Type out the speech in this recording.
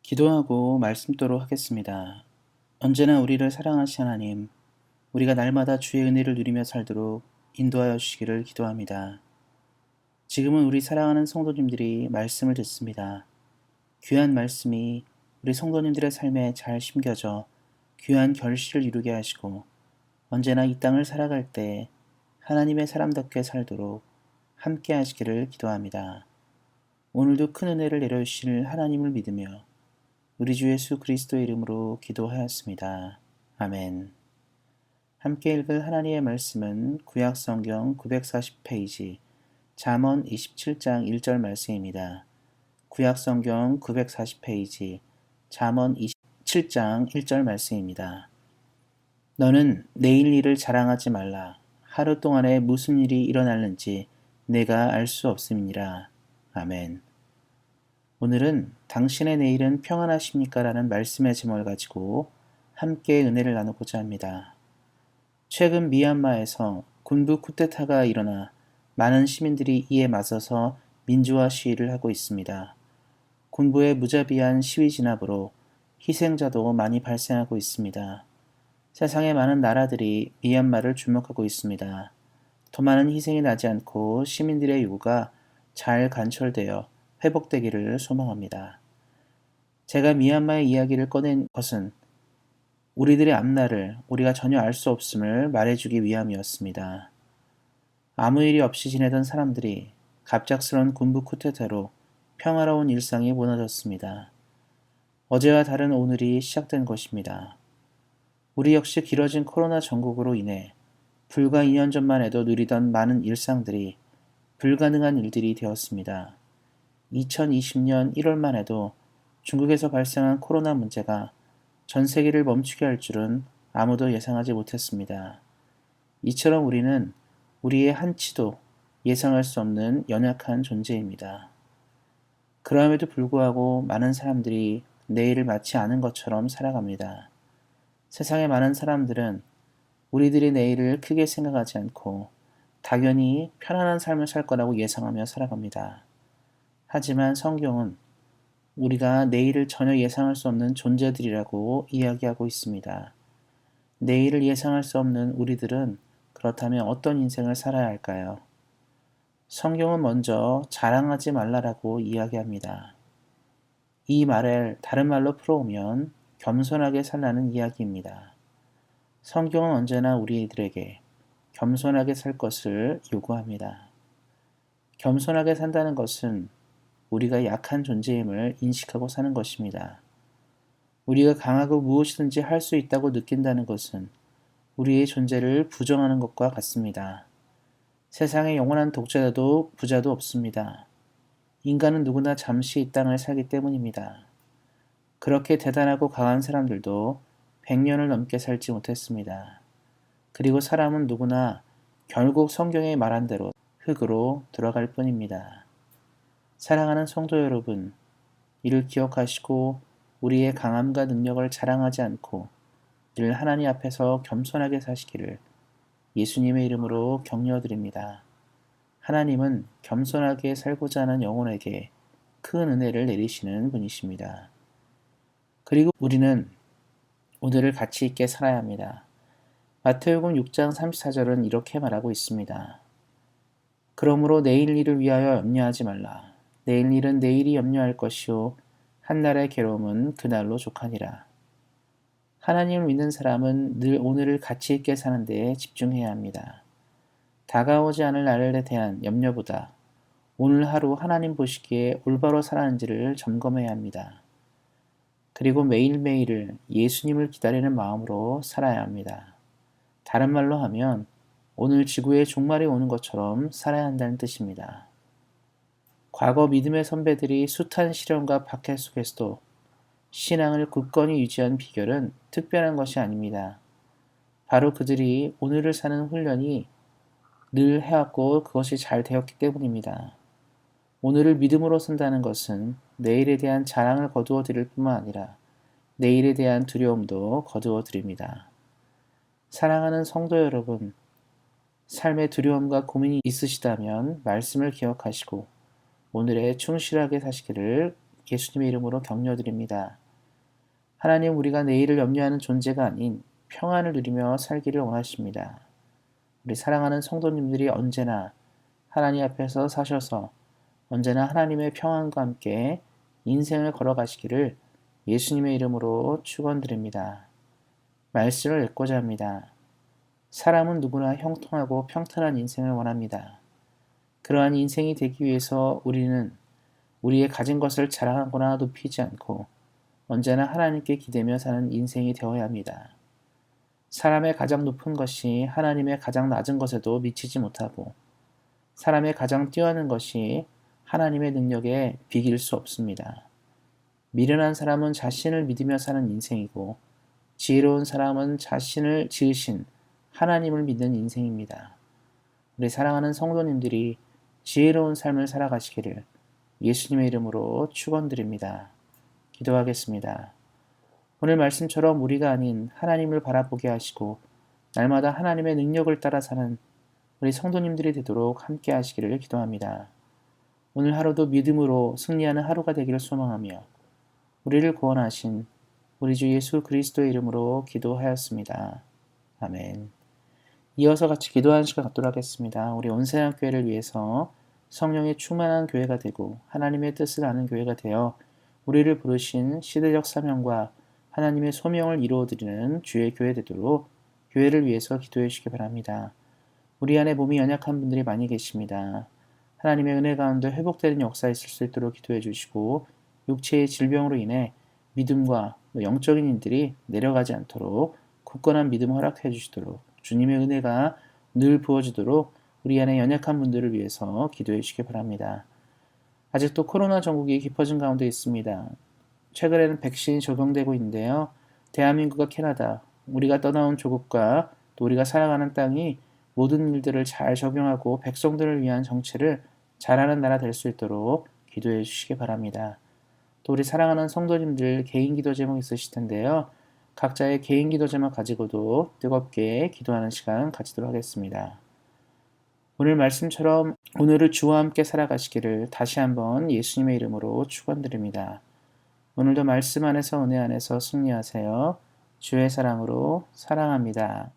기도하고 말씀도록 하겠습니다. 언제나 우리를 사랑하신 하나님, 우리가 날마다 주의 은혜를 누리며 살도록 인도하여 주시기를 기도합니다. 지금은 우리 사랑하는 성도님들이 말씀을 듣습니다. 귀한 말씀이 우리 성도님들의 삶에 잘 심겨져 귀한 결실을 이루게 하시고 언제나 이 땅을 살아갈 때 하나님의 사람답게 살도록 함께 하시기를 기도합니다. 오늘도 큰 은혜를 내려주실 하나님을 믿으며 우리 주 예수 그리스도의 이름으로 기도하였습니다. 아멘. 함께 읽을 하나님의 말씀은 구약성경 940페이지 잠언 27장 1절 말씀입니다. 구약성경 940페이지 잠언 27장 1절 말씀입니다. 너는 내일 일을 자랑하지 말라. 하루 동안에 무슨 일이 일어날는지 내가 알 수 없음이니라. 아멘. 오늘은 당신의 내일은 평안하십니까? 라는 말씀의 제목을 가지고 함께 은혜를 나누고자 합니다. 최근 미얀마에서 군부 쿠데타가 일어나 많은 시민들이 이에 맞서서 민주화 시위를 하고 있습니다. 군부의 무자비한 시위 진압으로 희생자도 많이 발생하고 있습니다. 세상의 많은 나라들이 미얀마를 주목하고 있습니다. 더 많은 희생이 나지 않고 시민들의 요구가 잘 관철되어 회복되기를 소망합니다. 제가 미얀마의 이야기를 꺼낸 것은 우리들의 앞날을 우리가 전혀 알 수 없음을 말해주기 위함이었습니다. 아무 일이 없이 지내던 사람들이 갑작스런 군부 쿠데타로 평화로운 일상이 무너졌습니다. 어제와 다른 오늘이 시작된 것입니다. 우리 역시 길어진 코로나 전국으로 인해 불과 2년 전만 해도 누리던 많은 일상들이 불가능한 일들이 되었습니다. 2020년 1월만 해도 중국에서 발생한 코로나 문제가 전 세계를 멈추게 할 줄은 아무도 예상하지 못했습니다. 이처럼 우리는 우리의 한치도 예상할 수 없는 연약한 존재입니다. 그럼에도 불구하고 많은 사람들이 내일을 마치 아는 것처럼 살아갑니다. 세상의 많은 사람들은 우리들의 내일을 크게 생각하지 않고 당연히 편안한 삶을 살 거라고 예상하며 살아갑니다. 하지만 성경은 우리가 내일을 전혀 예상할 수 없는 존재들이라고 이야기하고 있습니다. 내일을 예상할 수 없는 우리들은 그렇다면 어떤 인생을 살아야 할까요? 성경은 먼저 자랑하지 말라라고 이야기합니다. 이 말을 다른 말로 풀어오면 겸손하게 살라는 이야기입니다. 성경은 언제나 우리들에게 겸손하게 살 것을 요구합니다. 겸손하게 산다는 것은 우리가 약한 존재임을 인식하고 사는 것입니다. 우리가 강하고 무엇이든지 할 수 있다고 느낀다는 것은 우리의 존재를 부정하는 것과 같습니다. 세상에 영원한 독자도 부자도 없습니다. 인간은 누구나 잠시 이 땅을 살기 때문입니다. 그렇게 대단하고 강한 사람들도 100년을 넘게 살지 못했습니다. 그리고 사람은 누구나 결국 성경에 말한 대로 흙으로 들어갈 뿐입니다. 사랑하는 성도 여러분, 이를 기억하시고 우리의 강함과 능력을 자랑하지 않고 늘 하나님 앞에서 겸손하게 사시기를 예수님의 이름으로 격려드립니다. 하나님은 겸손하게 살고자 하는 영혼에게 큰 은혜를 내리시는 분이십니다. 그리고 우리는 오늘을 가치 있게 살아야 합니다. 마태복음 6장 34절은 이렇게 말하고 있습니다. 그러므로 내일 일을 위하여 염려하지 말라. 내일 일은 내일이 염려할 것이요 한날의 괴로움은 그날로 족하니라. 하나님을 믿는 사람은 늘 오늘을 가치 있게 사는 데에 집중해야 합니다. 다가오지 않을 날에 대한 염려보다 오늘 하루 하나님 보시기에 올바로 살았는지를 점검해야 합니다. 그리고 매일매일을 예수님을 기다리는 마음으로 살아야 합니다. 다른 말로 하면 오늘 지구에 종말이 오는 것처럼 살아야 한다는 뜻입니다. 과거 믿음의 선배들이 숱한 시련과 박해 속에서도 신앙을 굳건히 유지한 비결은 특별한 것이 아닙니다. 바로 그들이 오늘을 사는 훈련이 늘 해왔고 그것이 잘 되었기 때문입니다. 오늘을 믿음으로 산다는 것은 내일에 대한 자랑을 거두어 드릴 뿐만 아니라 내일에 대한 두려움도 거두어 드립니다. 사랑하는 성도 여러분, 삶의 두려움과 고민이 있으시다면 말씀을 기억하시고 오늘에 충실하게 사시기를 예수님의 이름으로 격려드립니다. 하나님, 우리가 내일을 염려하는 존재가 아닌 평안을 누리며 살기를 원하십니다. 우리 사랑하는 성도님들이 언제나 하나님 앞에서 사셔서 언제나 하나님의 평안과 함께 인생을 걸어가시기를 예수님의 이름으로 축원드립니다. 말씀을 읽고자 합니다. 사람은 누구나 형통하고 평탄한 인생을 원합니다. 그러한 인생이 되기 위해서 우리는 우리의 가진 것을 자랑하거나 높이지 않고 언제나 하나님께 기대며 사는 인생이 되어야 합니다. 사람의 가장 높은 것이 하나님의 가장 낮은 것에도 미치지 못하고 사람의 가장 뛰어난 것이 하나님의 능력에 비길 수 없습니다. 미련한 사람은 자신을 믿으며 사는 인생이고 지혜로운 사람은 자신을 지으신 하나님을 믿는 인생입니다. 우리 사랑하는 성도님들이 지혜로운 삶을 살아가시기를 예수님의 이름으로 축원드립니다. 기도하겠습니다. 오늘 말씀처럼 우리가 아닌 하나님을 바라보게 하시고 날마다 하나님의 능력을 따라 사는 우리 성도님들이 되도록 함께 하시기를 기도합니다. 오늘 하루도 믿음으로 승리하는 하루가 되기를 소망하며 우리를 구원하신 우리 주 예수 그리스도의 이름으로 기도하였습니다. 아멘. 이어서 같이 기도하는 시간 갖도록 하겠습니다. 우리 온세상교회를 위해서 성령의 충만한 교회가 되고 하나님의 뜻을 아는 교회가 되어 우리를 부르신 시대적 사명과 하나님의 소명을 이루어드리는 주의 교회 되도록 교회를 위해서 기도해 주시기 바랍니다. 우리 안에 몸이 연약한 분들이 많이 계십니다. 하나님의 은혜 가운데 회복되는 역사 있을 수 있도록 기도해 주시고 육체의 질병으로 인해 믿음과 영적인 일들이 내려가지 않도록 굳건한 믿음을 허락해 주시도록 주님의 은혜가 늘 부어지도록 우리 안에 연약한 분들을 위해서 기도해 주시기 바랍니다. 아직도 코로나 전국이 깊어진 가운데 있습니다. 최근에는 백신이 적용되고 있는데요. 대한민국과 캐나다, 우리가 떠나온 조국과 또 우리가 살아가는 땅이 모든 일들을 잘 적용하고 백성들을 위한 정치를 잘하는 나라 될 수 있도록 기도해 주시기 바랍니다. 또 우리 사랑하는 성도님들 개인 기도 제목 있으실 텐데요. 각자의 개인 기도 제목 가지고도 뜨겁게 기도하는 시간 가지도록 하겠습니다. 오늘 말씀처럼 오늘을 주와 함께 살아가시기를 다시 한번 예수님의 이름으로 축원드립니다. 오늘도 말씀 안에서 은혜 안에서 승리하세요. 주의 사랑으로 사랑합니다.